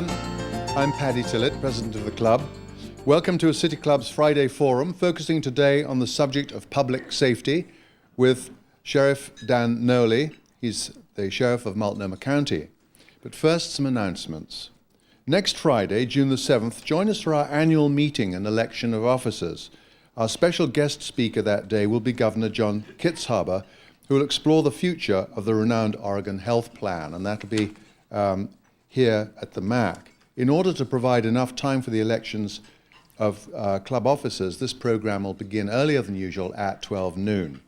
gentlemen, I'm Paddy Tillett, President of the Club. Welcome to City Club's Friday Forum, focusing today on the subject of public safety with Sheriff Dan Noelle. He's the Sheriff of Multnomah County. But first, some announcements. Next Friday, June the 7th, join us for our annual meeting and election of officers. Our special guest speaker that day will be Governor John Kitzhaber, who will explore the future of the renowned Oregon Health Plan, and that'll be here at the MAC. In order to provide enough time for the elections of club officers, this program will begin earlier than usual at 12 noon.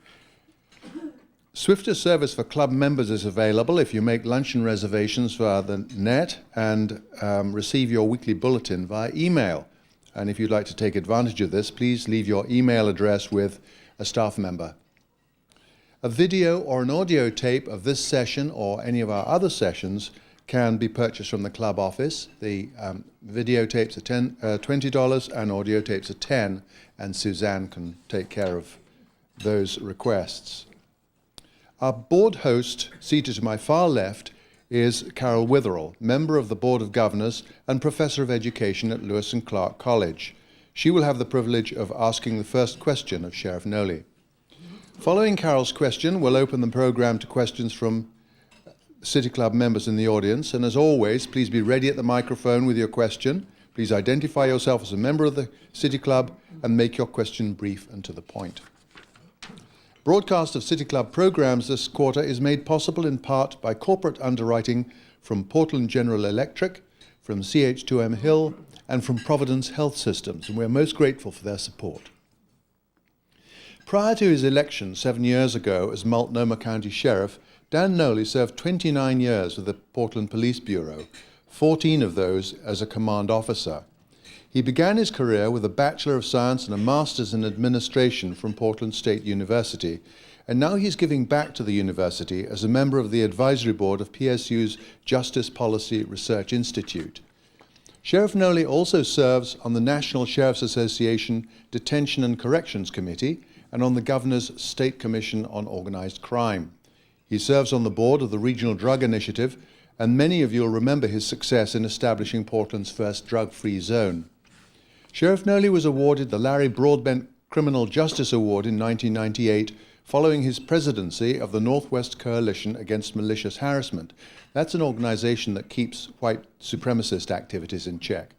Swifter service for club members is available if you make luncheon reservations via the net and receive your weekly bulletin via email. And if you'd like to take advantage of this, please leave your email address with a staff member. A video or an audio tape of this session or any of our other sessions can be purchased from the club office. The videotapes are $20 and audio tapes are $10, and Suzanne can take care of those requests. Our board host, seated to my far left, is Carol Witherell, member of the Board of Governors and Professor of Education at Lewis and Clark College. She will have the privilege of asking the first question of Sheriff Noelle. Following Carol's question, we'll open the program to questions from City Club members in the audience, and as always, please be ready at the microphone with your question. Please identify yourself as a member of the City Club and make your question brief and to the point. Broadcast of City Club programs this quarter is made possible in part by corporate underwriting from Portland General Electric, from CH2M Hill, and from Providence Health Systems, and we're most grateful for their support. Prior to his election 7 years ago as Multnomah County Sheriff, Dan Noelle served 29 years with the Portland Police Bureau, 14 of those as a command officer. He began his career with a Bachelor of Science and a Master's in Administration from Portland State University, and now he's giving back to the university as a member of the advisory board of PSU's Justice Policy Research Institute. Sheriff Noelle also serves on the National Sheriff's Association Detention and Corrections Committee and on the Governor's State Commission on Organized Crime. He serves on the board of the Regional Drug Initiative, and many of you will remember his success in establishing Portland's first drug-free zone. Sheriff Noelle was awarded the Larry Broadbent Criminal Justice Award in 1998 following his presidency of the Northwest Coalition Against Malicious Harassment. That's an organization that keeps white supremacist activities in check.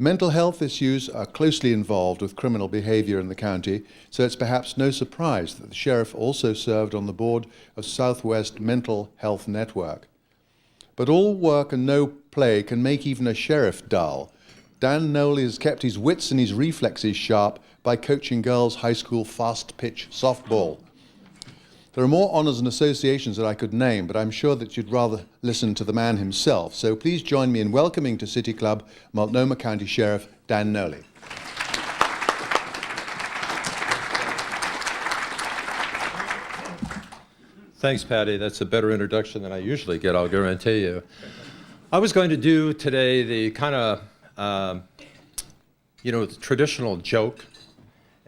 Mental health issues are closely involved with criminal behavior in the county, so it's perhaps no surprise that the sheriff also served on the board of Southwest Mental Health Network. But all work and no play can make even a sheriff dull. Dan Noelle has kept his wits and his reflexes sharp by coaching girls' high school fast-pitch softball. There are more honors and associations that I could name, but I'm sure that you'd rather listen to the man himself. So please join me in welcoming to City Club Multnomah County Sheriff Dan Noelle. Thanks, Patty. That's a better introduction than I usually get, I'll guarantee you. I was going to do today the kind of, the traditional joke.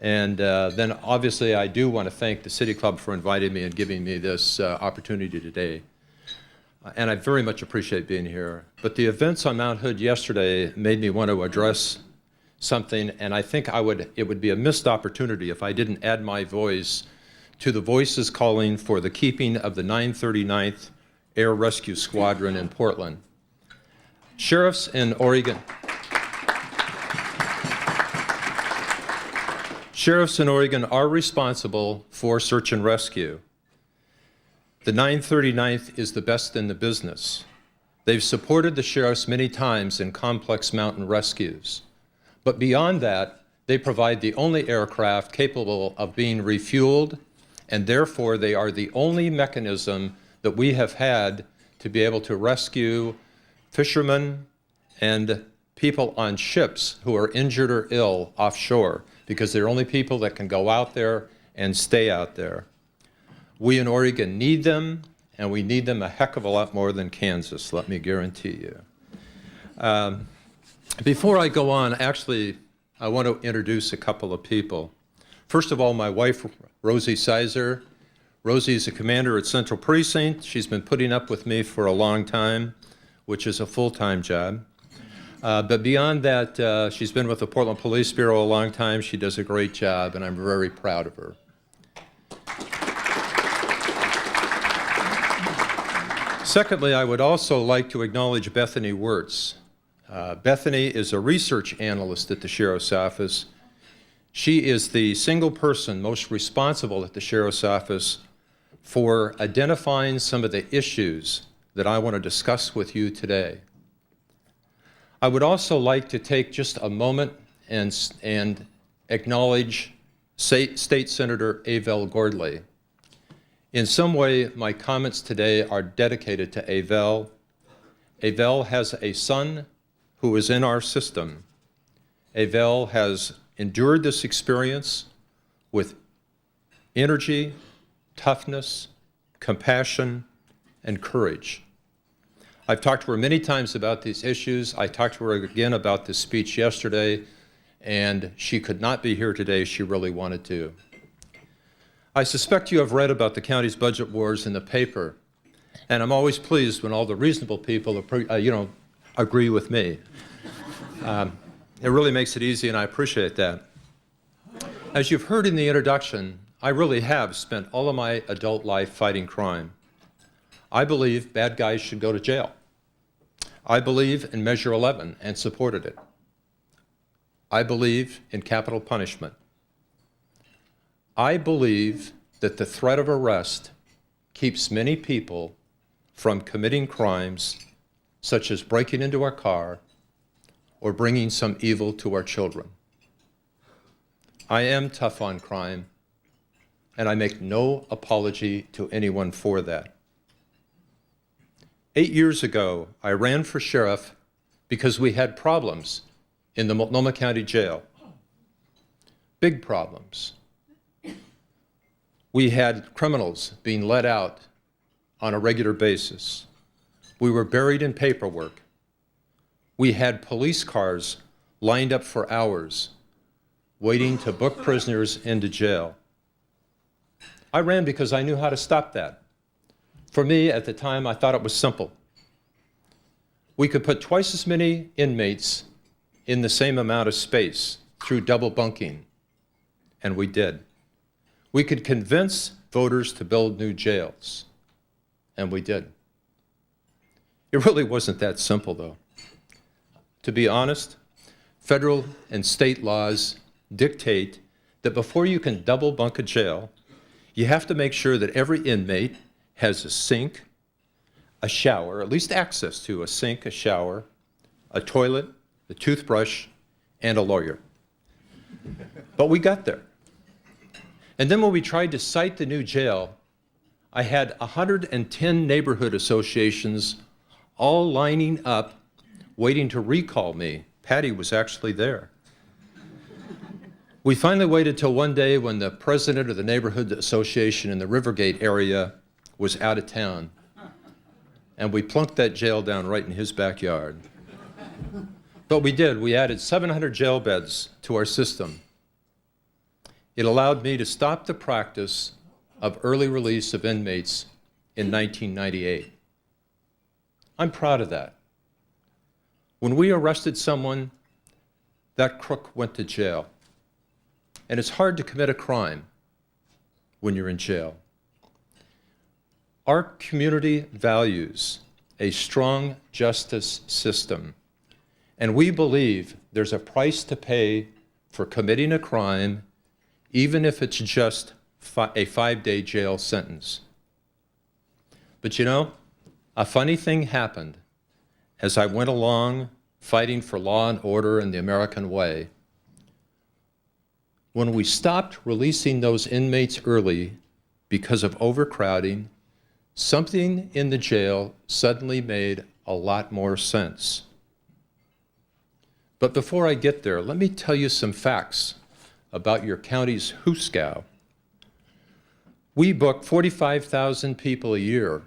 And then obviously I do want to thank the City Club for inviting me and giving me this opportunity today. And I very much appreciate being here. But the events on Mount Hood yesterday made me want to address something, and I think it would be a missed opportunity if I didn't add my voice to the voices calling for the keeping of the 939th Air Rescue Squadron in Portland. Sheriffs in Oregon are responsible for search and rescue. The 939th is the best in the business. They've supported the sheriffs many times in complex mountain rescues. But beyond that, they provide the only aircraft capable of being refueled, and therefore they are the only mechanism that we have had to be able to rescue fishermen and people on ships who are injured or ill offshore, because they're only people that can go out there and stay out there. We in Oregon need them, and we need them a heck of a lot more than Kansas, let me guarantee you. Before I go on, actually, I want to introduce a couple of people. First of all, my wife, Rosie Sizer. Rosie is a commander at Central Precinct. She's been putting up with me for a long time. which is a full-time job. But beyond that, she's been with the Portland Police Bureau a long time. She does a great job, and I'm very proud of her. Secondly, I would also like to acknowledge Bethany Wirtz. Bethany is a research analyst at the Sheriff's Office. She is the single person most responsible at the Sheriff's Office for identifying some of the issues that I want to discuss with you today. I would also like to take just a moment and acknowledge State Senator Avell Gordley. In some way, my comments today are dedicated to Avell. Avell has a son who is in our system. Avell has endured this experience with energy, toughness, compassion, and courage. I've talked to her many times about these issues. I talked to her again about this speech yesterday, and she could not be here today. She really wanted to. I suspect you have read about the county's budget wars in the paper, and I'm always pleased when all the reasonable people agree with me. It really makes it easy, and I appreciate that. As you've heard in the introduction, I really have spent all of my adult life fighting crime. I believe bad guys should go to jail. I believe in Measure 11 and supported it. I believe in capital punishment. I believe that the threat of arrest keeps many people from committing crimes such as breaking into our car or bringing some evil to our children. I am tough on crime, and I make no apology to anyone for that. 8 years ago, I ran for sheriff because we had problems in the Multnomah County Jail. Big problems. We had criminals being let out on a regular basis. We were buried in paperwork. We had police cars lined up for hours, waiting to book prisoners into jail. I ran because I knew how to stop that. For me, at the time, I thought it was simple. We could put twice as many inmates in the same amount of space through double bunking, and we did. We could convince voters to build new jails, and we did. It really wasn't that simple, though. To be honest, federal and state laws dictate that before you can double bunk a jail, you have to make sure that every inmate has a sink, a shower, at least access to a sink, a shower, a toilet, a toothbrush, and a lawyer. But we got there. And then when we tried to site the new jail, I had 110 neighborhood associations all lining up, waiting to recall me. Patty was actually there. We finally waited till one day when the president of the neighborhood association in the Rivergate area was out of town, and we plunked that jail down right in his backyard. But we did. We added 700 jail beds to our system. It allowed me to stop the practice of early release of inmates in 1998. I'm proud of that. When we arrested someone, that crook went to jail. And it's hard to commit a crime when you're in jail. Our community values a strong justice system, and we believe there's a price to pay for committing a crime, even if it's just a 5-day jail sentence. But you know, a funny thing happened as I went along fighting for law and order in the American way. When we stopped releasing those inmates early because of overcrowding, something in the jail suddenly made a lot more sense. But before I get there, let me tell you some facts about your county's hooscow. We book 45,000 people a year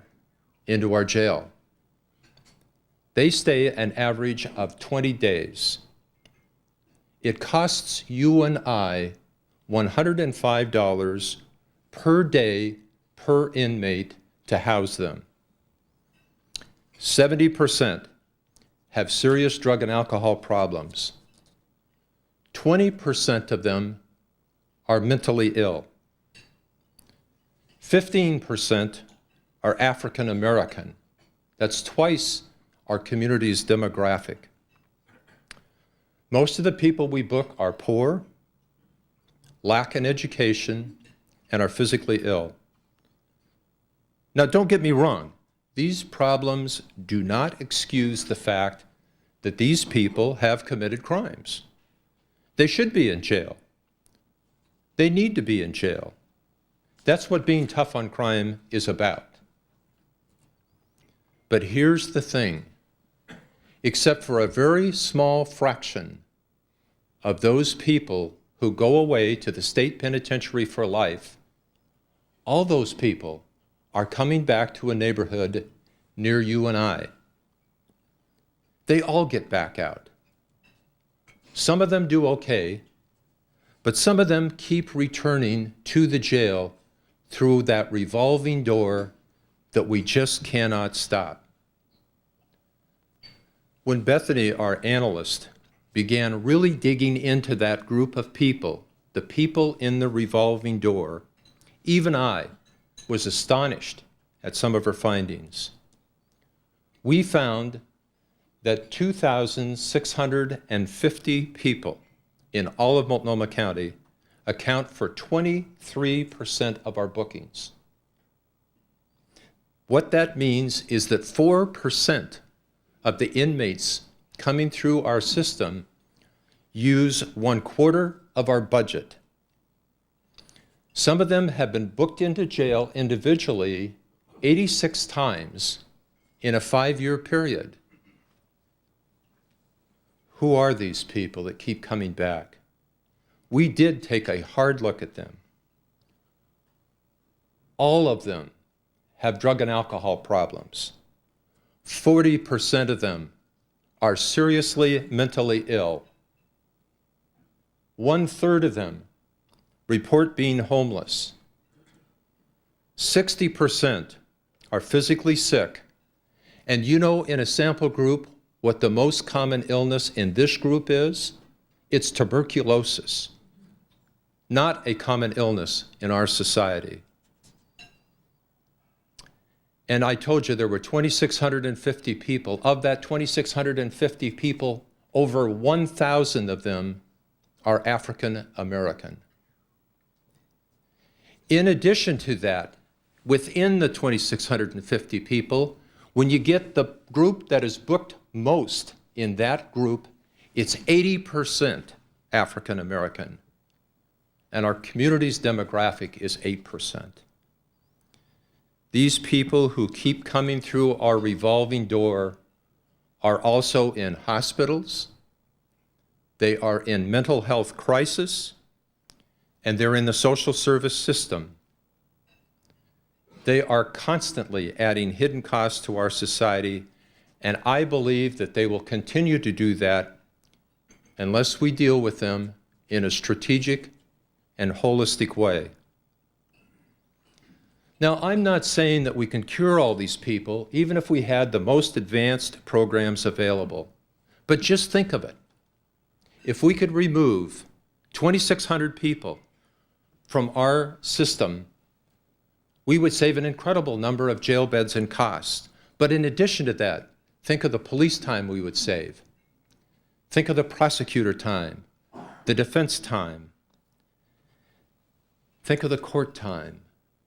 into our jail. They stay an average of 20 days. It costs you and I $105 per day per inmate to house them. 70% have serious drug and alcohol problems. 20% of them are mentally ill. 15% are African American. That's twice our community's demographic. Most of the people we book are poor, lack an education, and are physically ill. Now, don't get me wrong. These problems do not excuse the fact that these people have committed crimes. They should be in jail. They need to be in jail. That's what being tough on crime is about. But here's the thing. Except for a very small fraction of those people who go away to the state penitentiary for life, all those people are coming back to a neighborhood near you and I. They all get back out. Some of them do okay, but some of them keep returning to the jail through that revolving door that we just cannot stop. When Bethany, our analyst, began really digging into that group of people, the people in the revolving door, even I was astonished at some of her findings. We found that 2,650 people in all of Multnomah County account for 23% of our bookings. What that means is that 4% of the inmates coming through our system use 1/4 of our budget. Some of them have been booked into jail individually 86 times in a 5-year period. Who are these people that keep coming back? We did take a hard look at them. All of them have drug and alcohol problems. 40% of them are seriously mentally ill. 1/3 of them report being homeless. 60% are physically sick. And you know, in a sample group, what the most common illness in this group is? It's tuberculosis, not a common illness in our society. And I told you there were 2,650 people. Of that 2,650 people, over 1,000 of them are African American. In addition to that, within the 2,650 people, when you get the group that is booked most in that group, it's 80% African American. And our community's demographic is 8%. These people who keep coming through our revolving door are also in hospitals, they are in mental health crisis, and they're in the social service system. They are constantly adding hidden costs to our society, and I believe that they will continue to do that unless we deal with them in a strategic and holistic way. Now, I'm not saying that we can cure all these people, even if we had the most advanced programs available. But just think of it. If we could remove 2,600 people from our system, we would save an incredible number of jail beds and costs. But in addition to that, think of the police time we would save. Think of the prosecutor time, the defense time. Think of the court time.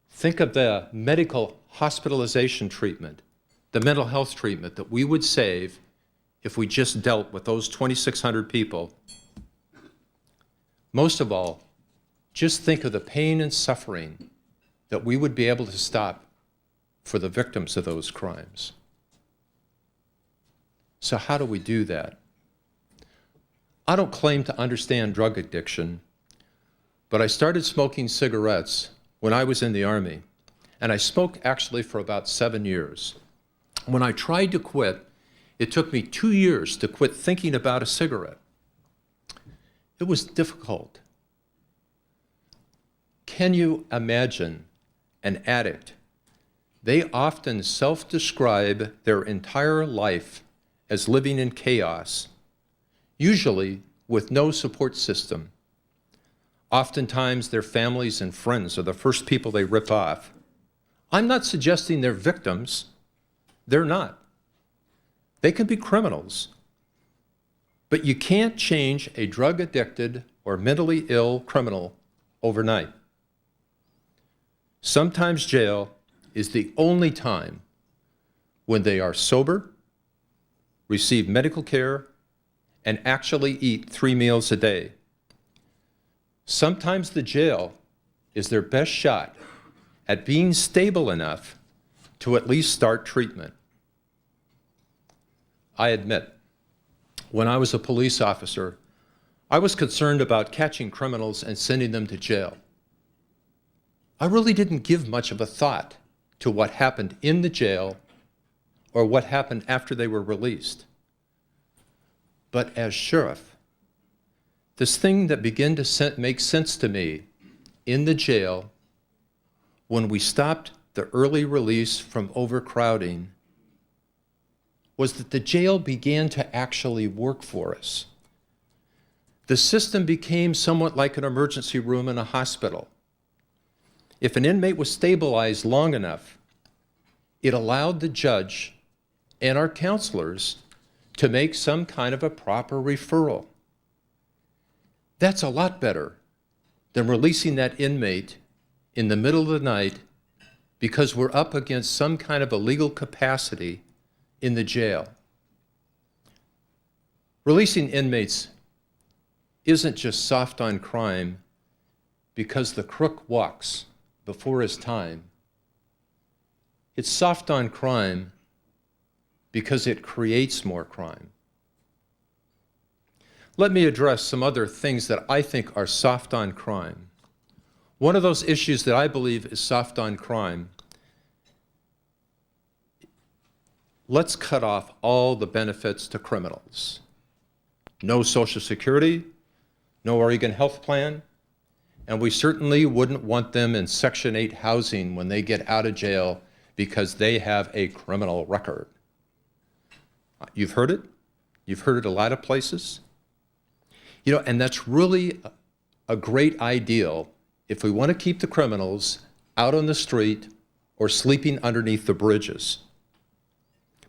Think of the medical hospitalization treatment, the mental health treatment that we would save if we just dealt with those 2,600 people. Most of all, just think of the pain and suffering that we would be able to stop for the victims of those crimes. So how do we do that? I don't claim to understand drug addiction, but I started smoking cigarettes when I was in the Army, and I smoked actually for about 7 years. When I tried to quit, it took me 2 years to quit thinking about a cigarette. It was difficult. Can you imagine an addict? They often self-describe their entire life as living in chaos, usually with no support system. Oftentimes, their families and friends are the first people they rip off. I'm not suggesting they're victims. They're not. They can be criminals. But you can't change a drug-addicted or mentally ill criminal overnight. Sometimes jail is the only time when they are sober, receive medical care, and actually eat 3 meals a day. Sometimes the jail is their best shot at being stable enough to at least start treatment. I admit, when I was a police officer, I was concerned about catching criminals and sending them to jail. I really didn't give much of a thought to what happened in the jail or what happened after they were released. But as sheriff, this thing that began to make sense to me in the jail when we stopped the early release from overcrowding was that the jail began to actually work for us. The system became somewhat like an emergency room in a hospital. If an inmate was stabilized long enough, it allowed the judge and our counselors to make some kind of a proper referral. That's a lot better than releasing that inmate in the middle of the night because we're up against some kind of illegal capacity in the jail. Releasing inmates isn't just soft on crime because the crook walks before his time. It's soft on crime because it creates more crime. Let me address some other things that I think are soft on crime. One of those issues that I believe is soft on crime, let's cut off all the benefits to criminals. No Social Security, no Oregon health plan, and we certainly wouldn't want them in Section 8 housing when they get out of jail because they have a criminal record. You've heard it. You've heard it a lot of places. You know, and that's really a great ideal if we want to keep the criminals out on the street or sleeping underneath the bridges.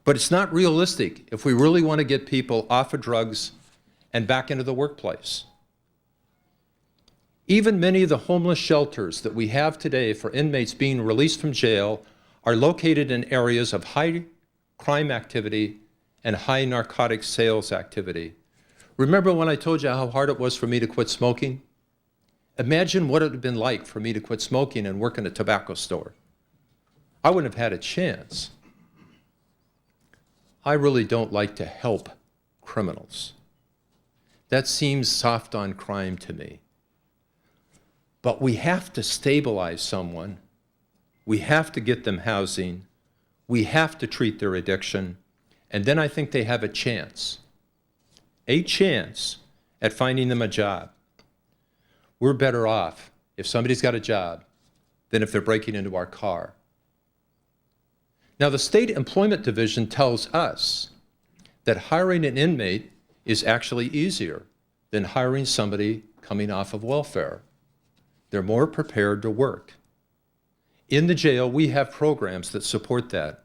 But it's not realistic if we really want to get people off of drugs and back into the workplace. Even many of the homeless shelters that we have today for inmates being released from jail are located in areas of high crime activity and high narcotic sales activity. Remember when I told you how hard it was for me to quit smoking? Imagine what it would have been like for me to quit smoking and work in a tobacco store. I wouldn't have had a chance. I really don't like to help criminals. That seems soft on crime to me. But we have to stabilize someone. We have to get them housing. We have to treat their addiction. And then I think they have a chance at finding them a job. We're better off if somebody's got a job than if they're breaking into our car. Now, the State Employment Division tells us that hiring an inmate is actually easier than hiring somebody coming off of welfare. They're more prepared to work. In the jail, we have programs that support that.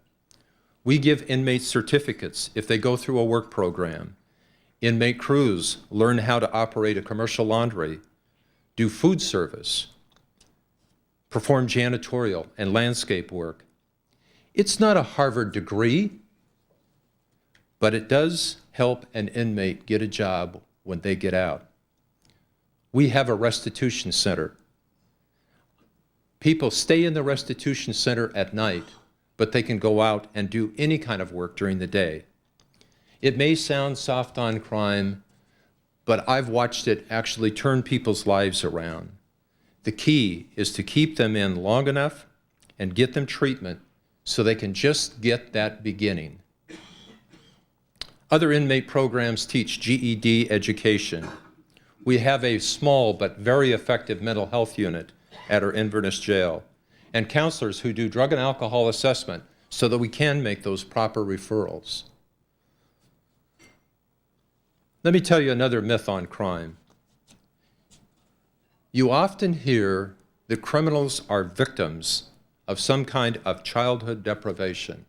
We give inmates certificates if they go through a work program. Inmate crews learn how to operate a commercial laundry, do food service, perform janitorial and landscape work. It's not a Harvard degree, but it does help an inmate get a job when they get out. We have a restitution center. People stay in the restitution center at night, but they can go out and do any kind of work during the day. It may sound soft on crime, but I've watched it actually turn people's lives around. The key is to keep them in long enough and get them treatment so they can just get that beginning. Other inmate programs teach GED education. We have a small but very effective mental health unit at our Inverness jail, and counselors who do drug and alcohol assessment so that we can make those proper referrals. Let me tell you another myth on crime. You often hear that criminals are victims of some kind of childhood deprivation.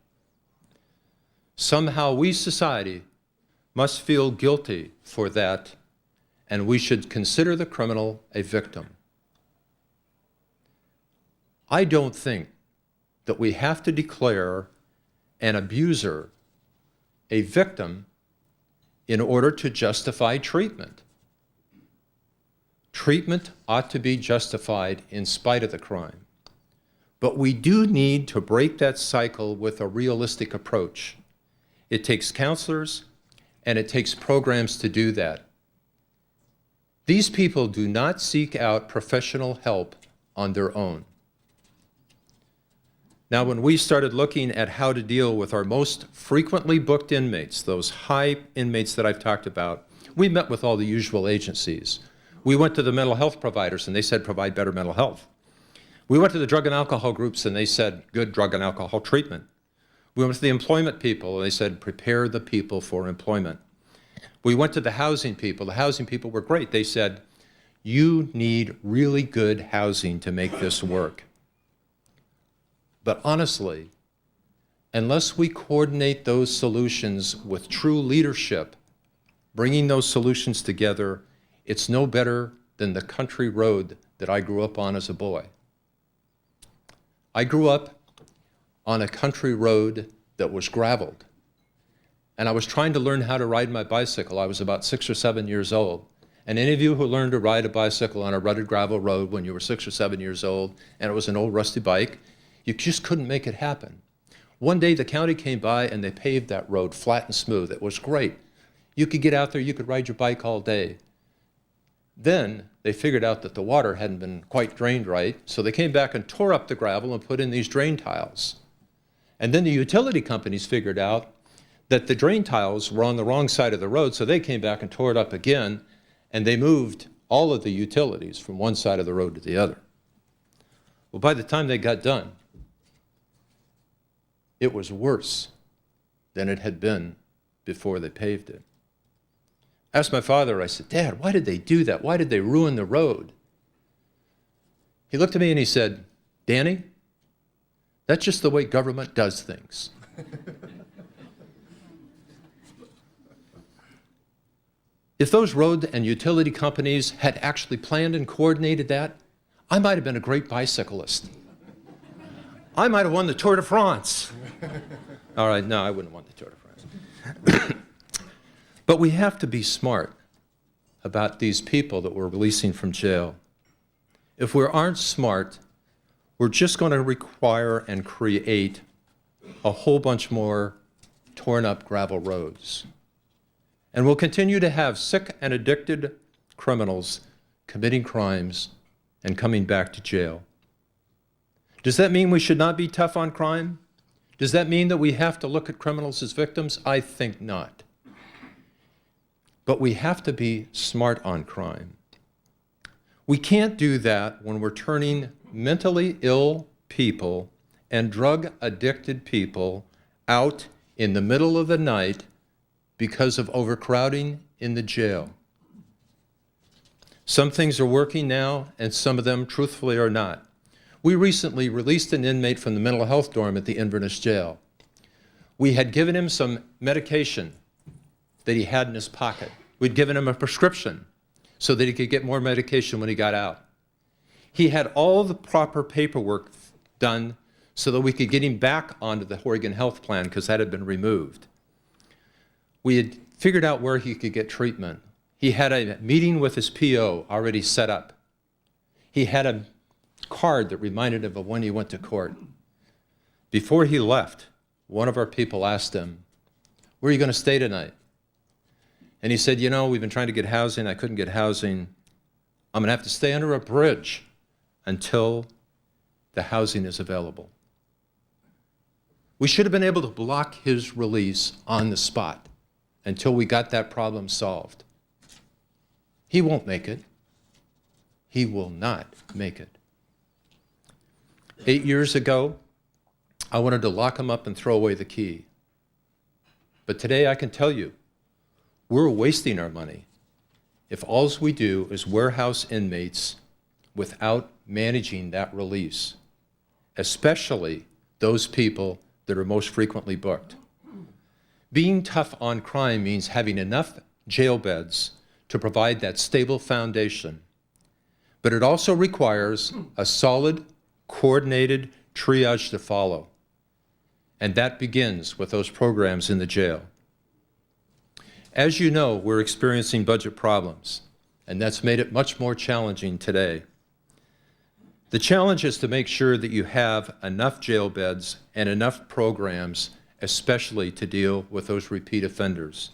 Somehow we, society, must feel guilty for that, and we should consider the criminal a victim. I don't think that we have to declare an abuser a victim in order to justify treatment. Treatment ought to be justified in spite of the crime. But we do need to break that cycle with a realistic approach. It takes counselors and it takes programs to do that. These people do not seek out professional help on their own. Now, when we started looking at how to deal with our most frequently booked inmates, those high inmates that I've talked about, we met with all the usual agencies. We went to the mental health providers and they said, provide better mental health. We went to the drug and alcohol groups and they said, good drug and alcohol treatment. We went to the employment people and they said, prepare the people for employment. We went to the housing people. The housing people were great. They said, you need really good housing to make this work. But honestly, unless we coordinate those solutions with true leadership, bringing those solutions together, it's no better than the country road that I grew up on as a boy. I grew up on a country road that was graveled. And I was trying to learn how to ride my bicycle. I was about 6 or 7 years old. And any of you who learned to ride a bicycle on a rutted gravel road when you were 6 or 7 years old, and it was an old rusty bike, you just couldn't make it happen. One day the county came by and they paved that road flat and smooth. It was great. You could get out there, you could ride your bike all day. Then they figured out that the water hadn't been quite drained right, so they came back and tore up the gravel and put in these drain tiles. And then the utility companies figured out that the drain tiles were on the wrong side of the road, so they came back and tore it up again, and they moved all of the utilities from one side of the road to the other. Well, by the time they got done, it was worse than it had been before they paved it. I asked my father, I said, Dad, why did they do that? Why did they ruin the road? He looked at me and he said, Danny, that's just the way government does things. If those road and utility companies had actually planned and coordinated that, I might have been a great bicyclist. I might have won the Tour de France. All right, no, I wouldn't want the Tour de France. But we have to be smart about these people that we're releasing from jail. If we aren't smart, we're just going to require and create a whole bunch more torn up gravel roads. And we'll continue to have sick and addicted criminals committing crimes and coming back to jail. Does that mean we should not be tough on crime? Does that mean that we have to look at criminals as victims? I think not. But we have to be smart on crime. We can't do that when we're turning mentally ill people and drug-addicted people out in the middle of the night because of overcrowding in the jail. Some things are working now, and some of them, truthfully, are not. We recently released an inmate from the mental health dorm at the Inverness jail. We had given him some medication that he had in his pocket. We'd given him a prescription so that he could get more medication when he got out. He had all the proper paperwork done so that we could get him back onto the Oregon Health Plan because that had been removed. We had figured out where he could get treatment. He had a meeting with his PO already set up. He had a card that reminded him of when he went to court. Before he left, one of our people asked him, where are you going to stay tonight? And he said, you know, we've been trying to get housing. I couldn't get housing. I'm going to have to stay under a bridge until the housing is available. We should have been able to block his release on the spot until we got that problem solved. He won't make it. He will not make it. 8 years ago, I wanted to lock him up and throw away the key. But today I can tell you, we're wasting our money if all we do is warehouse inmates without managing that release, especially those people that are most frequently booked. Being tough on crime means having enough jail beds to provide that stable foundation, but it also requires a solid, coordinated triage to follow, and that begins with those programs in the jail. As you know, we're experiencing budget problems, and that's made it much more challenging today. The challenge is to make sure that you have enough jail beds and enough programs, especially to deal with those repeat offenders.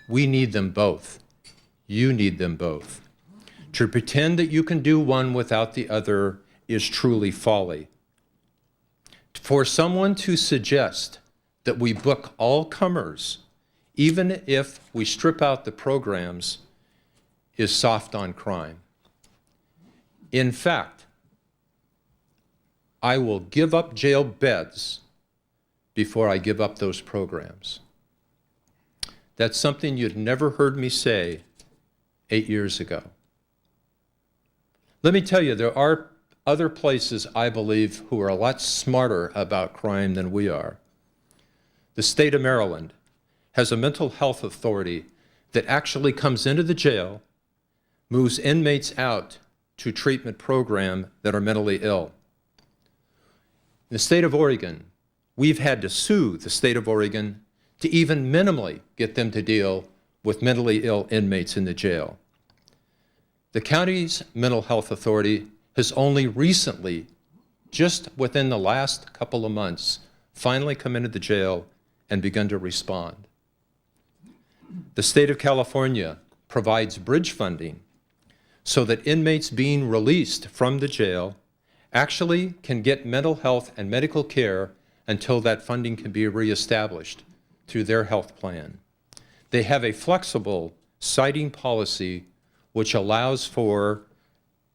We need them both. You need them both. To pretend that you can do one without the other is truly folly. For someone to suggest that we book all comers, even if we strip out the programs, is soft on crime. In fact, I will give up jail beds before I give up those programs. That's something you'd never heard me say 8 years ago. Let me tell you, there are other places, I believe, who are a lot smarter about crime than we are. The state of Maryland has a mental health authority that actually comes into the jail, moves inmates out to treatment program that are mentally ill. In the state of Oregon, we've had to sue the state of Oregon to even minimally get them to deal with mentally ill inmates in the jail. The county's mental health authority has only recently, just within the last couple of months, finally come into the jail and begun to respond. The state of California provides bridge funding so that inmates being released from the jail actually can get mental health and medical care until that funding can be reestablished through their health plan. They have a flexible citing policy which allows for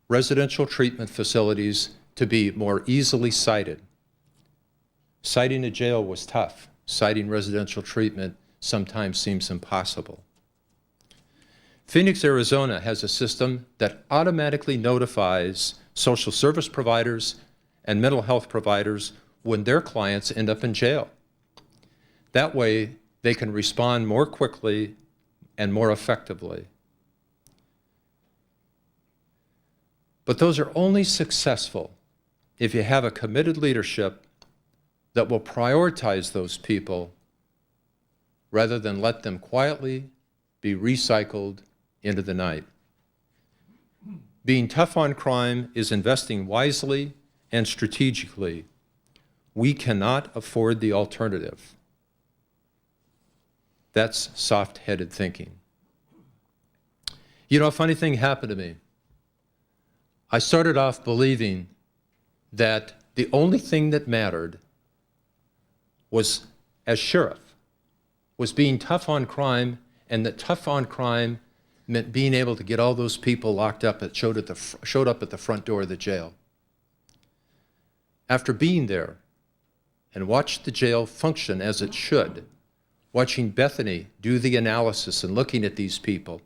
residential treatment facilities to be more easily cited. Citing a jail was tough. Citing residential treatment sometimes seems impossible. Phoenix, Arizona has a system that automatically notifies social service providers and mental health providers when their clients end up in jail. That way, they can respond more quickly and more effectively. But those are only successful if you have a committed leadership that will prioritize those people rather than let them quietly be recycled into the night. Being tough on crime is investing wisely and strategically. We cannot afford the alternative. That's soft-headed thinking. You know, a funny thing happened to me. I started off believing that the only thing that mattered was, as sheriff, was being tough on crime, and that tough on crime meant being able to get all those people locked up that showed up at the front door of the jail. After being there and watched the jail function as it should, watching Bethany do the analysis and looking at these people,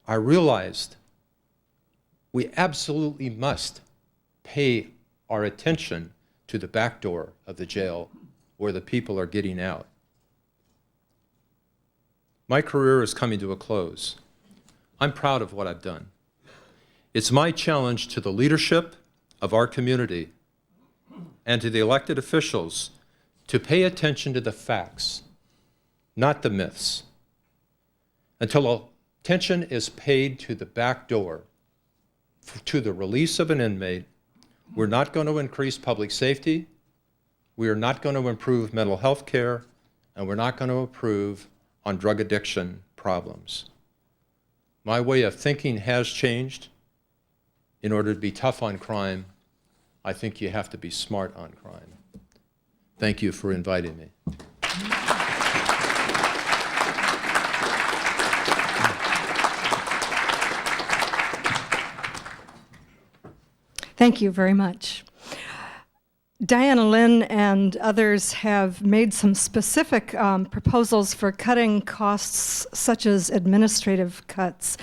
I realized we absolutely must pay our attention to the back door of the jail where the people are getting out. My career is coming to a close. I'm proud of what I've done. It's my challenge to the leadership of our community and to the elected officials to pay attention to the facts, not the myths. Until attention is paid to the back door, to the release of an inmate, we're not going to increase public safety, we are not going to improve mental health care, and we're not going to improve on drug addiction problems. My way of thinking has changed. In order to be tough on crime, I think you have to be smart on crime. Thank you for inviting me. Thank you very much. Diana Lynn and others have made some specific proposals for cutting costs, such as administrative cuts.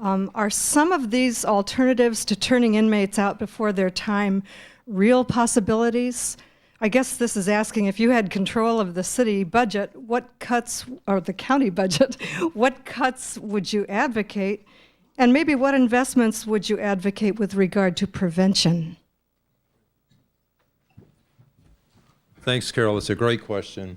Are some of these alternatives to turning inmates out before their time real possibilities? I guess this is asking, if you had control of the city budget, what cuts, or the county budget, what cuts would you advocate? And maybe what investments would you advocate with regard to prevention? Thanks, Carol. It's a great question.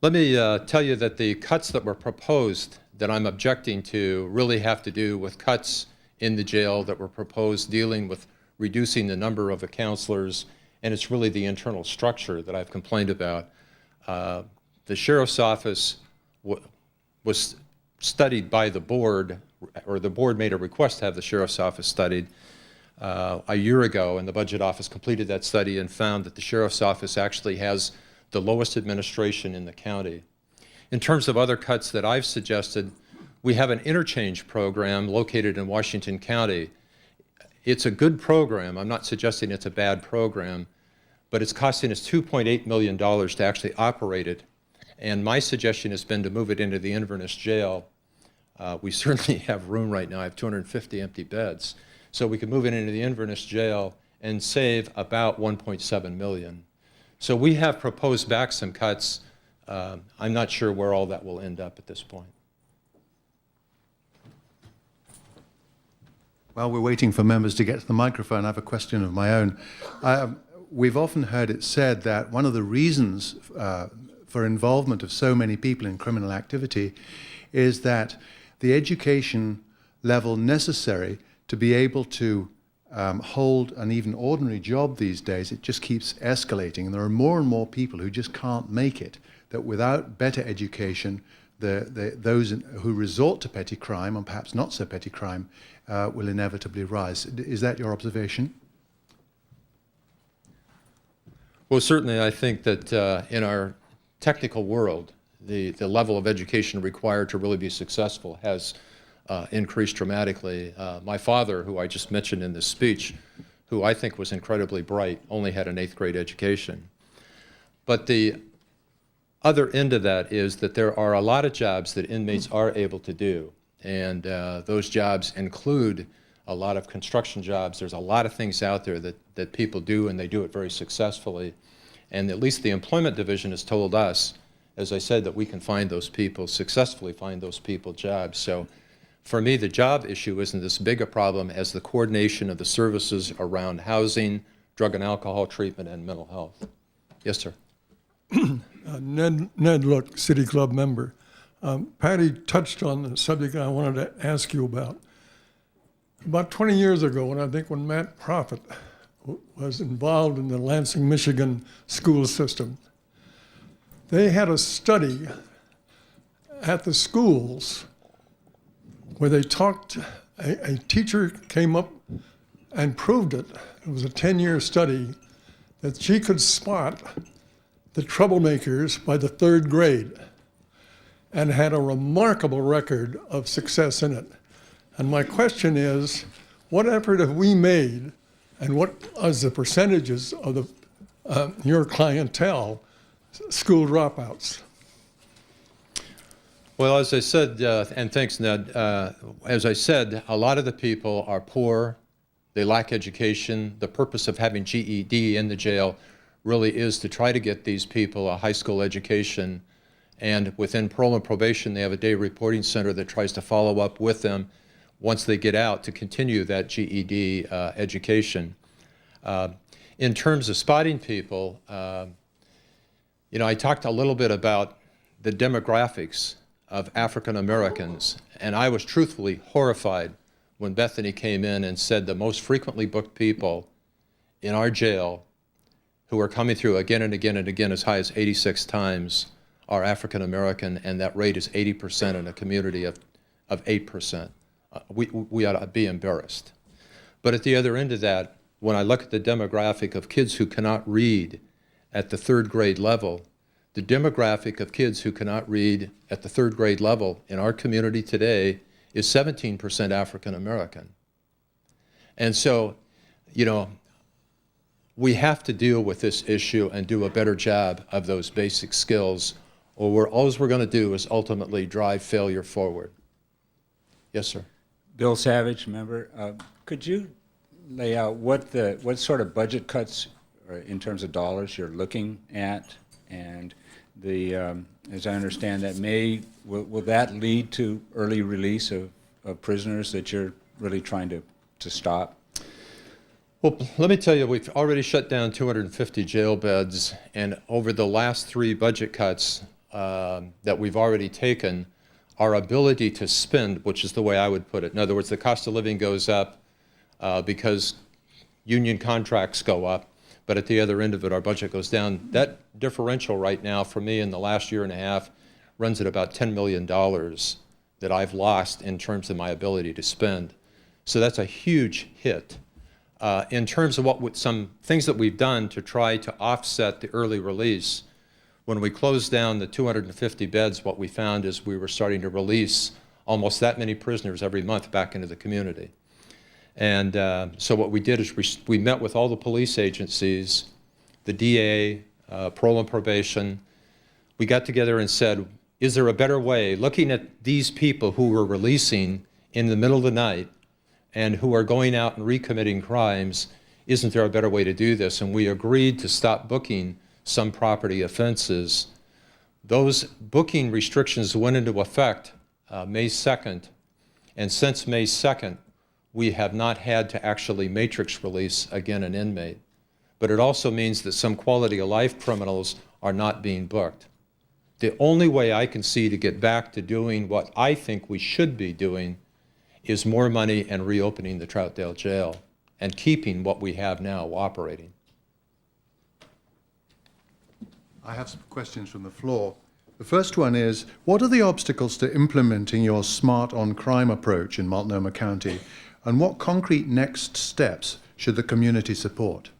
Let me tell you that the cuts that were proposed that I'm objecting to really have to do with cuts in the jail that were proposed dealing with reducing the number of the counselors, and it's really the internal structure that I've complained about. The sheriff's office was studied by the board, or the board made a request to have the sheriff's office studied a year ago, and the budget office completed that study and found that the sheriff's office actually has the lowest administration in the county. In terms of other cuts that I've suggested, we have an interchange program located in Washington County. It's a good program. I'm not suggesting it's a bad program, but it's costing us $2.8 million to actually operate it. And my suggestion has been to move it into the Inverness jail. We certainly have room right now. I have 250 empty beds. So we could move it into the Inverness jail and save about $1.7 million. So we have proposed back some cuts. I'm not sure where all that will end up at this point. While we're waiting for members to get to the microphone, I have a question of my own. We've often heard it said that one of the reasons for involvement of so many people in criminal activity is that the education level necessary to be able to hold an even ordinary job these days, it just keeps escalating. And there are more and more people who just can't make it, that without better education, those who resort to petty crime, and perhaps not so petty crime, will inevitably rise. Is that your observation? Well, certainly I think that in our technical world, the level of education required to really be successful has increased dramatically. My father, who I just mentioned in this speech, who I think was incredibly bright, only had an 8th grade education. But the other end of that is that there are a lot of jobs that inmates are able to do, and those jobs include a lot of construction jobs. There's a lot of things out there that people do, and they do it very successfully. And at least the employment division has told us, as I said, that we can find those people, successfully find those people jobs. So for me, the job issue isn't as big a problem as the coordination of the services around housing, drug and alcohol treatment, and mental health. Yes, sir. Ned Look, City Club member. Patty touched on the subject I wanted to ask you about. About 20 years ago, when Matt Prophet was involved in the Lansing, Michigan school system, they had a study at the schools where they talked, a teacher came up and proved it. It was a 10-year study that she could spot the troublemakers by the 3rd grade and had a remarkable record of success in it. And my question is, what effort have we made, and what is the percentages of your clientele school dropouts? Well, as I said, and thanks, Ned, as I said, a lot of the people are poor, they lack education. The purpose of having GED in the jail really is to try to get these people a high school education, and within parole and probation, they have a day reporting center that tries to follow up with them once they get out to continue that GED education. In terms of spotting people, I talked a little bit about the demographics of African Americans, and I was truthfully horrified when Bethany came in and said the most frequently booked people in our jail who are coming through again and again and again, as high as 86 times, are African American, and that rate is 80% in a community of 8%. We ought to be embarrassed. But at the other end of that, when I look at the demographic of kids who cannot read at the 3rd grade level, the demographic of kids who cannot read at the 3rd grade level in our community today is 17% African American. And so, we have to deal with this issue and do a better job of those basic skills, or all we're going to do is ultimately drive failure forward. Yes, sir. Bill Savage, member. Could you lay out what sort of budget cuts in terms of dollars you're looking at, and as I understand that will that lead to early release of prisoners that you're really trying to stop? Well, let me tell you, we've already shut down 250 jail beds, and over the last 3 budget cuts that we've already taken, our ability to spend, which is the way I would put it, in other words, the cost of living goes up because union contracts go up, but at the other end of it, our budget goes down. That differential right now for me in the last year and a half runs at about $10 million that I've lost in terms of my ability to spend. So that's a huge hit. In terms of some things that we've done to try to offset the early release, when we closed down the 250 beds, what we found is we were starting to release almost that many prisoners every month back into the community. And so what we did is we met with all the police agencies, the DA, parole and probation. We got together and said, is there a better way, looking at these people who were releasing in the middle of the night and who are going out and recommitting crimes, isn't there a better way to do this? And we agreed to stop booking some property offenses. Those booking restrictions went into effect May 2nd, and since May 2nd, we have not had to actually matrix release again an inmate. But it also means that some quality of life criminals are not being booked. The only way I can see to get back to doing what I think we should be doing is more money and reopening the Troutdale Jail and keeping what we have now operating. I have some questions from the floor. The first one is, what are the obstacles to implementing your smart on crime approach in Multnomah County, and what concrete next steps should the community support?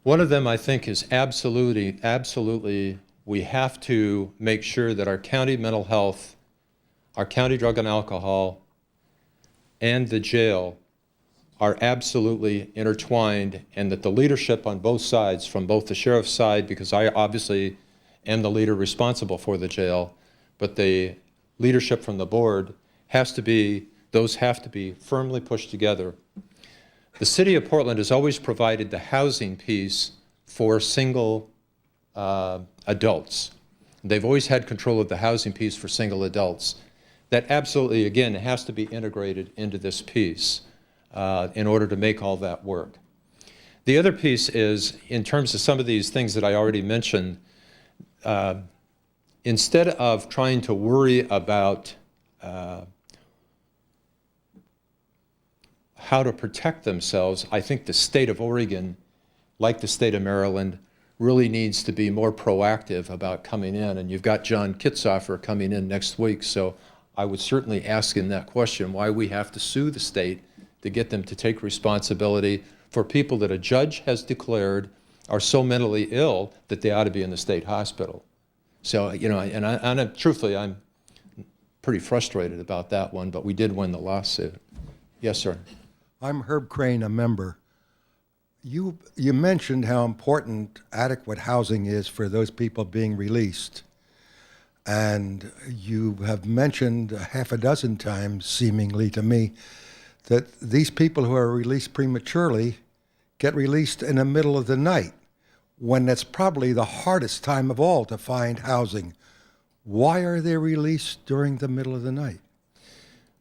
One of them, I think, is absolutely, we have to make sure that our county mental health, our county drug and alcohol, and the jail are absolutely intertwined, and that the leadership on both sides, from both the sheriff's side, because I obviously am the leader responsible for the jail, but the leadership from the board those have to be firmly pushed together. The city of Portland has always provided the housing piece for single adults. They've always had control of the housing piece for single adults. That absolutely, again, has to be integrated into this piece in order to make all that work. The other piece is, in terms of some of these things that I already mentioned, instead of trying to worry about how to protect themselves, I think the state of Oregon, like the state of Maryland, really needs to be more proactive about coming in. And you've got John Kitzhofer coming in next week, so I would certainly ask him that question, why we have to sue the state to get them to take responsibility for people that a judge has declared are so mentally ill that they ought to be in the state hospital. So, you know, and truthfully, I'm pretty frustrated about that one, but we did win the lawsuit. Yes, sir. I'm Herb Crane, a member. You mentioned how important adequate housing is for those people being released. And you have mentioned half a dozen times, seemingly to me, that these people who are released prematurely get released in the middle of the night, when that's probably the hardest time of all to find housing. Why are they released during the middle of the night?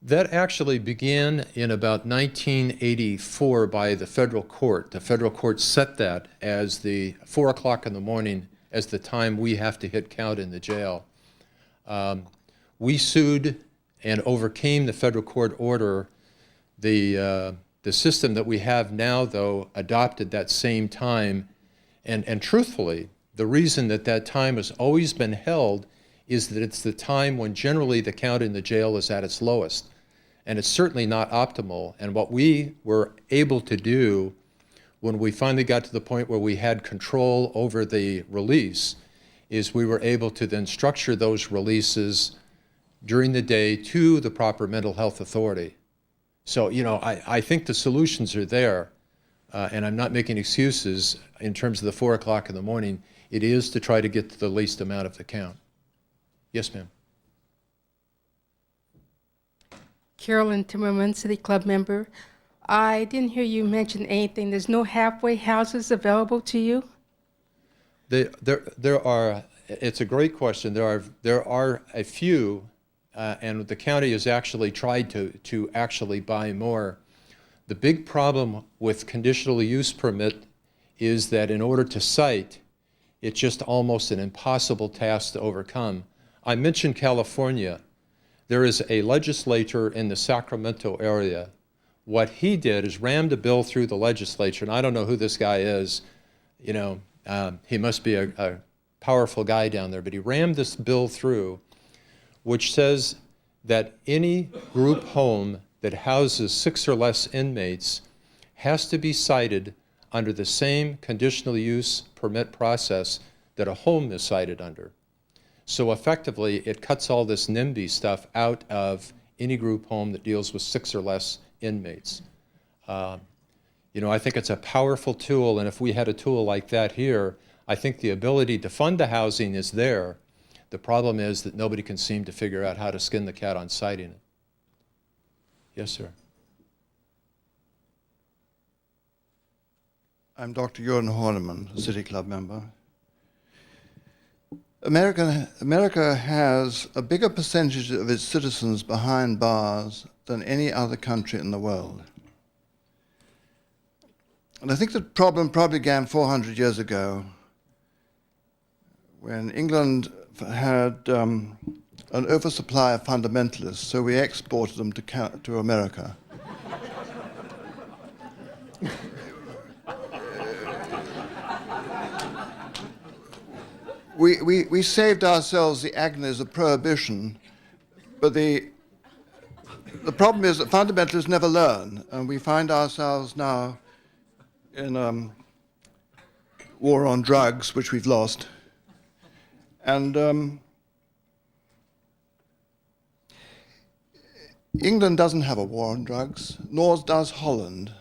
That actually began in about 1984 by the federal court. The federal court set that as the 4 o'clock in the morning as the time we have to hit count in the jail. We sued and overcame the federal court order. The system that we have now, though, adopted that same time. And truthfully, the reason that that time has always been held is that it's the time when generally the count in the jail is at its lowest. And it's certainly not optimal. And what we were able to do when we finally got to the point where we had control over the release is we were able to then structure those releases during the day to the proper mental health authority. So, I think the solutions are there, and I'm not making excuses in terms of the 4 o'clock in the morning. It is to try to get to the least amount of the count. Yes, ma'am. Carolyn Timmerman, City Club member. I didn't hear you mention anything. There's no halfway houses available to you? There are. It's a great question. There are a few, and the county has actually tried to actually buy more. The big problem with conditional use permit is that in order to cite, it's just almost an impossible task to overcome. I mentioned California. There is a legislator in the Sacramento area. What he did is rammed a bill through the legislature, and I don't know who this guy is. He must be a powerful guy down there, but he rammed this bill through, which says that any group home that houses 6 or less inmates has to be cited under the same conditional use permit process that a home is cited under. So effectively, it cuts all this NIMBY stuff out of any group home that deals with 6 or less inmates. I think it's a powerful tool, and if we had a tool like that here, I think the ability to fund the housing is there. The problem is that nobody can seem to figure out how to skin the cat on citing it. Yes, sir. I'm Dr. Jordan Horneman, a City Club member. America has a bigger percentage of its citizens behind bars than any other country in the world. And I think the problem probably began 400 years ago when England had an oversupply of fundamentalists, so we exported them to America. We saved ourselves the agonies of prohibition, but the problem is that fundamentalists never learn, and we find ourselves now in war on drugs, which we've lost. And England doesn't have a war on drugs, nor does Holland.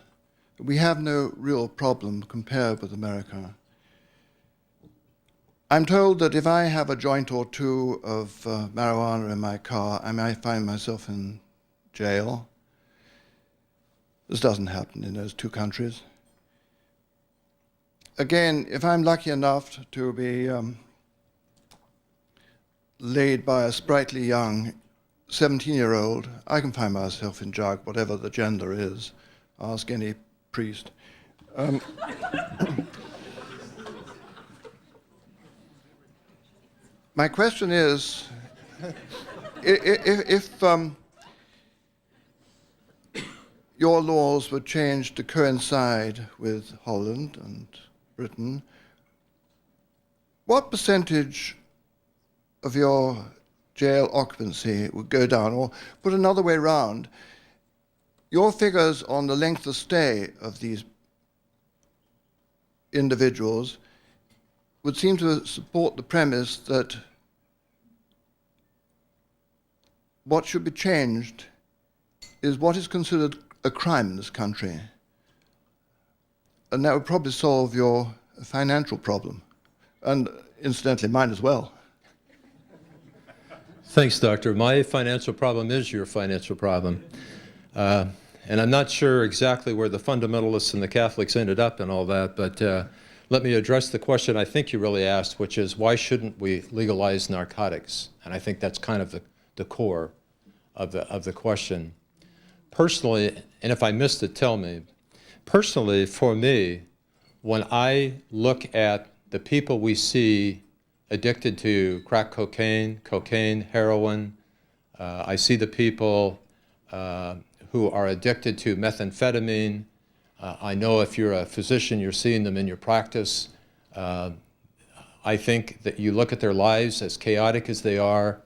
We have no real problem compared with America. I'm told that if I have a joint or two of marijuana in my car, I might find myself in jail. This doesn't happen in those two countries. Again, if I'm lucky enough to be laid by a sprightly young 17-year-old, I can find myself in jug, whatever the gender is. Ask any priest. My question is, if your laws were changed to coincide with Holland and Britain, what percentage of your jail occupancy would go down? Or put another way around, your figures on the length of stay of these individuals would seem to support the premise that what should be changed is what is considered a crime in this country. And that would probably solve your financial problem, and incidentally mine as well. Thanks, Doctor. My financial problem is your financial problem. And I'm not sure exactly where the fundamentalists and the Catholics ended up and all that, but let me address the question I think you really asked, which is why shouldn't we legalize narcotics? And I think that's kind of the core of the question. Personally, and if I missed it, tell me. Personally, for me, when I look at the people we see addicted to crack cocaine, heroin, I see the people who are addicted to methamphetamine. I know if you're a physician, you're seeing them in your practice. I think that you look at their lives as chaotic as they are.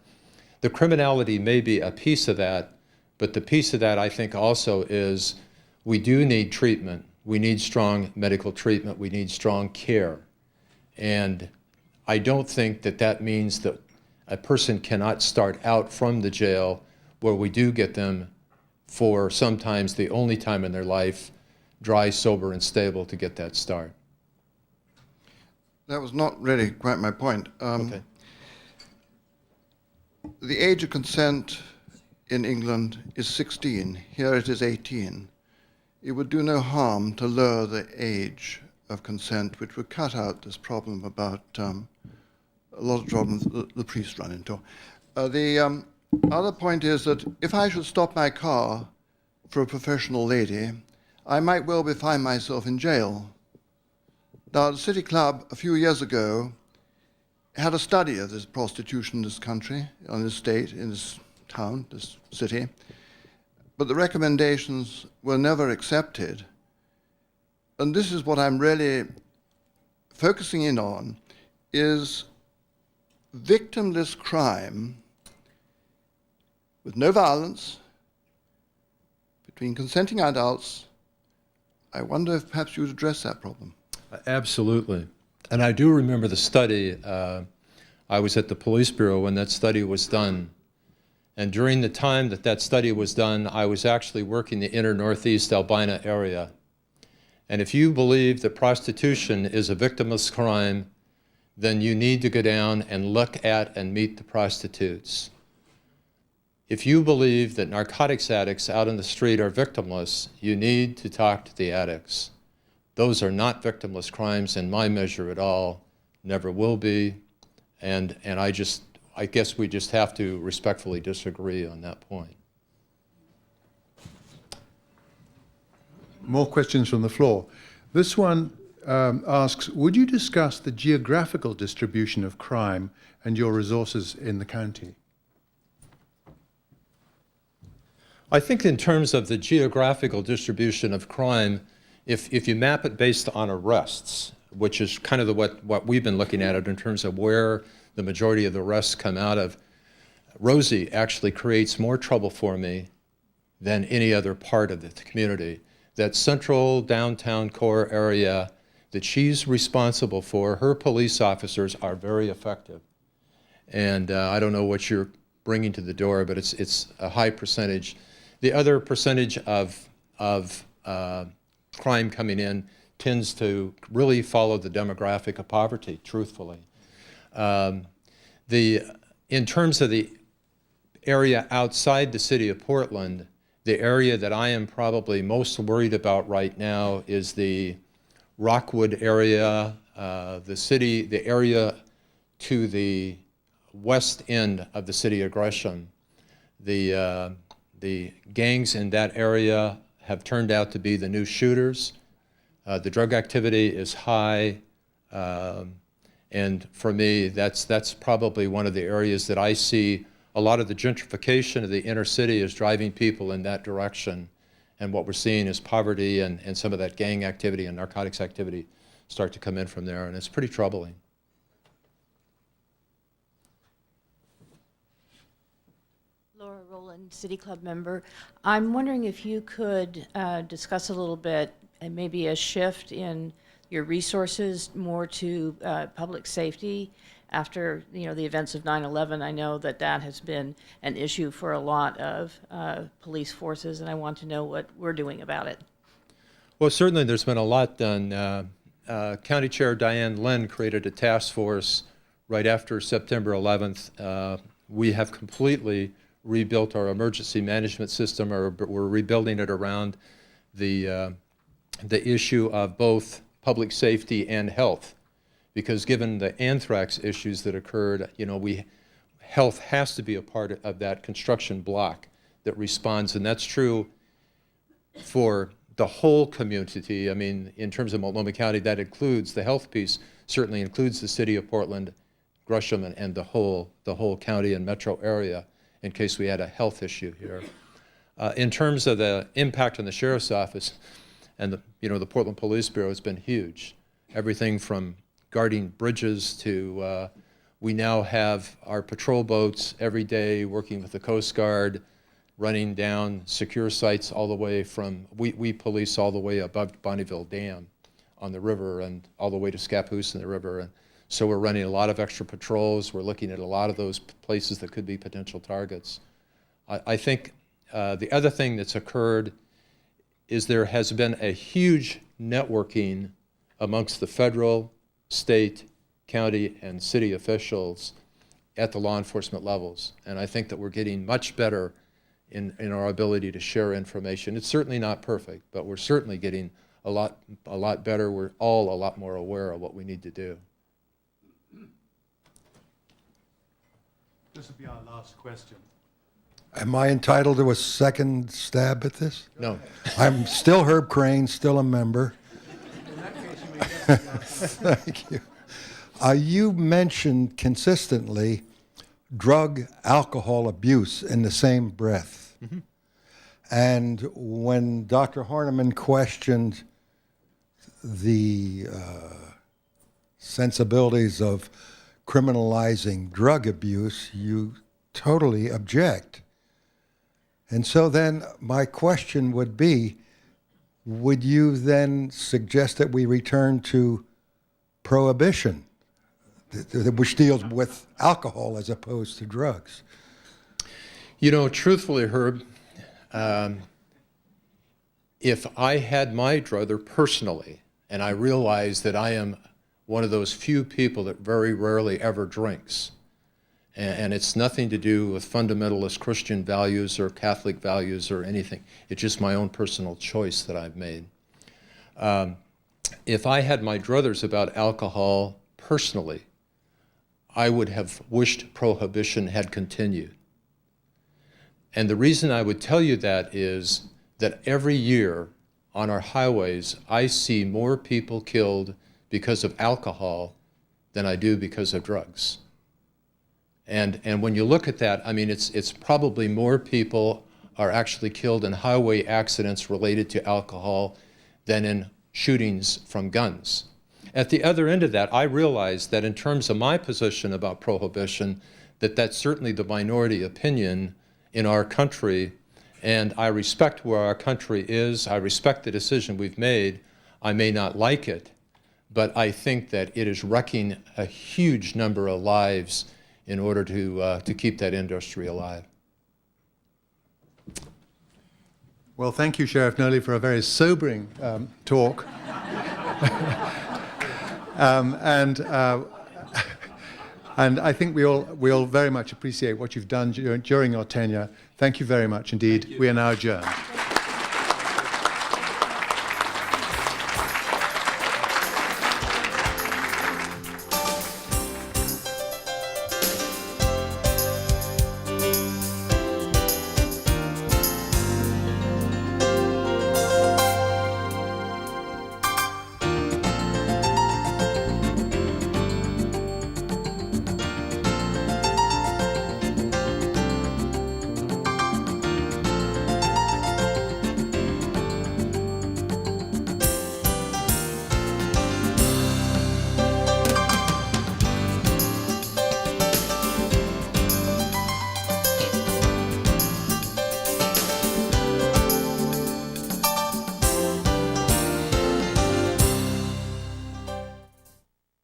The criminality may be a piece of that, but the piece of that I think also is we do need treatment. We need strong medical treatment. We need strong care. And I don't think that that means that a person cannot start out from the jail where we do get them for sometimes the only time in their life, dry, sober, and stable, to get that start. That was not really quite my point. Okay. The age of consent in England is 16. Here it is 18. It would do no harm to lower the age of consent, which would cut out this problem about a lot of problems the priests run into. The other point is that if I should stop my car for a professional lady, I might well find myself in jail. Now, the City Club a few years ago had a study of this prostitution in this country, in this state, in this town, this city, but the recommendations were never accepted. And this is what I'm really focusing in on, is victimless crime with no violence between consenting adults. I wonder if perhaps you would address that problem. Absolutely. And I do remember the study. I was at the police bureau when that study was done. And during the time that that study was done, I was actually working the inner northeast Albina area. And if you believe that prostitution is a victimless crime, then you need to go down and look at and meet the prostitutes. If you believe that narcotics addicts out in the street are victimless, you need to talk to the addicts. Those are not victimless crimes in my measure at all, never will be, and I guess we just have to respectfully disagree on that point. More questions from the floor. This one asks, would you discuss the geographical distribution of crime and your resources in the county? I think in terms of the geographical distribution of crime, if you map it based on arrests, which is kind of what we've been looking at it in terms of where the majority of the arrests come out of, Rosie actually creates more trouble for me than any other part of the community. That central downtown core area that she's responsible for, her police officers are very effective. And I don't know what you're bringing to the door, but it's a high percentage. The other percentage of crime coming in tends to really follow the demographic of poverty, truthfully. In terms of the area outside the city of Portland, the area that I am probably most worried about right now is the Rockwood area, the area to the west end of the city of Gresham. The gangs in that area have turned out to be the new shooters. The drug activity is high, and for me, that's probably one of the areas that I see a lot of the gentrification of the inner city is driving people in that direction. And what we're seeing is poverty and some of that gang activity and narcotics activity start to come in from there, and it's pretty troubling. Laura Rowland, City Club member. I'm wondering if you could discuss a little bit, and maybe a shift in your resources more to public safety after the events of 9/11. I know that has been an issue for a lot of police forces, and I want to know what we're doing about it. Well, certainly there's been a lot done. County Chair Diane Lynn created a task force right after September 11th. We have completely rebuilt our emergency management system, or we're rebuilding it around the issue of both public safety and health. Because given the anthrax issues that occurred, health has to be a part of that construction block that responds, and that's true for the whole community. I mean, in terms of Multnomah County, that includes the health piece, certainly includes the city of Portland, Gresham, and the whole county and metro area, in case we had a health issue here. In terms of the impact on the sheriff's office and the Portland Police Bureau has been huge. Everything from guarding bridges to we now have our patrol boats every day working with the Coast Guard, running down secure sites all the way from, we police all the way above Bonneville Dam on the river and all the way to Scappoose in the river. And so we're running a lot of extra patrols. We're looking at a lot of those places that could be potential targets. I think The other thing that's occurred is there has been a huge networking amongst the federal, state, county, and city officials at the law enforcement levels. And I think that we're getting much better in our ability to share information. It's certainly not perfect, but we're certainly getting a lot better. We're all a lot more aware of what we need to do. This will be our last question. Am I entitled to a second stab at this? No. I'm still Herb Crane, still a member. In that case, you may get Thank you. You mentioned consistently drug, alcohol abuse in the same breath. Mm-hmm. And when Dr. Horniman questioned the sensibilities of criminalizing drug abuse, you totally object. And so then my question would be, would you then suggest that we return to prohibition, which deals with alcohol as opposed to drugs? You know, truthfully, Herb, if I had my druther personally, and I realize that I am one of those few people that very rarely ever drinks, and it's nothing to do with fundamentalist Christian values or Catholic values or anything. It's just my own personal choice that I've made. If I had my druthers about alcohol personally, I would have wished prohibition had continued. And the reason I would tell you that is that every year on our highways, I see more people killed because of alcohol than I do because of drugs. And when you look at that, I mean, it's probably more people are actually killed in highway accidents related to alcohol than in shootings from guns. At the other end of that, I realize that in terms of my position about prohibition, that's certainly the minority opinion in our country, and I respect where our country is. I respect the decision we've made. I may not like it, but I think that it is wrecking a huge number of lives in order to keep that industry alive. Well, thank you, Sheriff Noelle, for a very sobering talk. And I think we all very much appreciate what you've done during your tenure. Thank you very much indeed. We are now adjourned.